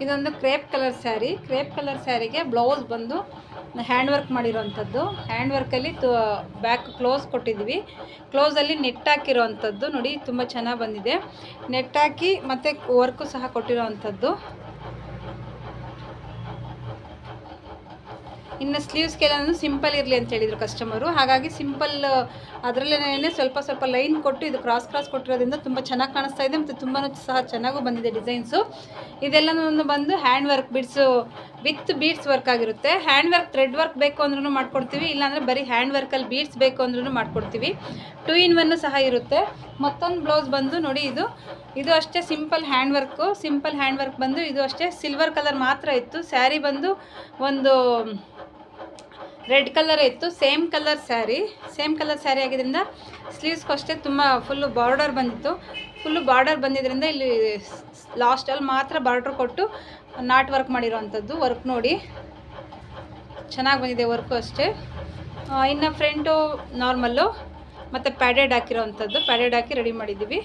ಇದೊಂದು crepe colour sari. Crepe colour ಸ್ಯಾರಿಗೆ blouse ಬಂದು ಹ್ಯಾಂಡ್ ವರ್ಕ್ ಮಾಡಿರೋವಂಥದ್ದು. ಹ್ಯಾಂಡ್ ವರ್ಕಲ್ಲಿ ಬ್ಯಾಕ್ ಕ್ಲೋಸ್ ಕೊಟ್ಟಿದ್ವಿ. ಕ್ಲೋಸಲ್ಲಿ ನೆಟ್ ಹಾಕಿರೋವಂಥದ್ದು ನೋಡಿ, ತುಂಬ ಚೆನ್ನಾಗಿ ಬಂದಿದೆ. ನೆಟ್ ಹಾಕಿ ಮತ್ತು ವರ್ಕು ಸಹ ಕೊಟ್ಟಿರೋವಂಥದ್ದು. ಇನ್ನು ಸ್ಲೀವ್ಸ್ಗೆಲ್ಲ ಸಿಂಪಲ್ ಇರಲಿ ಅಂತ ಹೇಳಿದರು ಕಸ್ಟಮರು. ಹಾಗಾಗಿ ಸಿಂಪಲ್ ಅದರಲ್ಲೇ ಸ್ವಲ್ಪ ಲೈನ್ ಕೊಟ್ಟು ಇದು ಕ್ರಾಸ್ ಕೊಟ್ಟಿರೋದ್ರಿಂದ ತುಂಬ ಚೆನ್ನಾಗಿ ಕಾಣಿಸ್ತಾ ಇದೆ ಮತ್ತು ತುಂಬಾ ಸಹ ಚೆನ್ನಾಗೂ ಬಂದಿದೆ ಡಿಸೈನ್ಸು. ಇದೆಲ್ಲನೂ ಬಂದು hand work beads with beads work ಆಗಿರುತ್ತೆ. ಹ್ಯಾಂಡ್ ವರ್ಕ್ ಥ್ರೆಡ್ ವರ್ಕ್ ಬೇಕು ಅಂದ್ರೂ ಮಾಡ್ಕೊಡ್ತೀವಿ, ಇಲ್ಲಾಂದರೆ ಬರೀ ಹ್ಯಾಂಡ್ ವರ್ಕಲ್ಲಿ ಬೀಡ್ಸ್ ಬೇಕು ಅಂದ್ರೂ ಮಾಡ್ಕೊಡ್ತೀವಿ. 2 in 1 ಸಹ ಇರುತ್ತೆ. ಮತ್ತೊಂದು ಬ್ಲೌಸ್ ಬಂದು ನೋಡಿ, ಇದು ಅಷ್ಟೇ ಸಿಂಪಲ್ ಹ್ಯಾಂಡ್ ವರ್ಕ್ ಬಂದು ಇದು ಅಷ್ಟೇ ಸಿಲ್ವರ್ ಕಲರ್ ಮಾತ್ರ ಇತ್ತು. ಸ್ಯಾರಿ ಬಂದು ಒಂದು ರೆಡ್ ಕಲರ್ ಇತ್ತು. ಸೇಮ್ ಕಲರ್ ಸ್ಯಾರಿ ಆಗಿದ್ದರಿಂದ ಸ್ಲೀವ್ಸ್ಗೂ ಅಷ್ಟೇ ತುಂಬ ಫುಲ್ಲು ಬಾರ್ಡರ್ ಬಂದಿತ್ತು. ಬಾರ್ಡರ್ ಬಂದಿದ್ದರಿಂದ ಇಲ್ಲಿ ಲಾಸ್ಟಲ್ಲಿ ಮಾತ್ರ ಬಾರ್ಡ್ರ್ ಕೊಟ್ಟು ನಾಟ್ ವರ್ಕ್ ಮಾಡಿರೋವಂಥದ್ದು. ವರ್ಕ್ ನೋಡಿ ಚೆನ್ನಾಗಿ ಬಂದಿದೆ ವರ್ಕು ಅಷ್ಟೇ. ಇನ್ನು ಫ್ರಂಟು ನಾರ್ಮಲ್ಲು ಮತ್ತು ಪ್ಯಾಡೆಡ್ ಹಾಕಿರೋವಂಥದ್ದು. ಪ್ಯಾಡೆಡ್ ಹಾಕಿ ರೆಡಿ ಮಾಡಿದ್ದೀವಿ.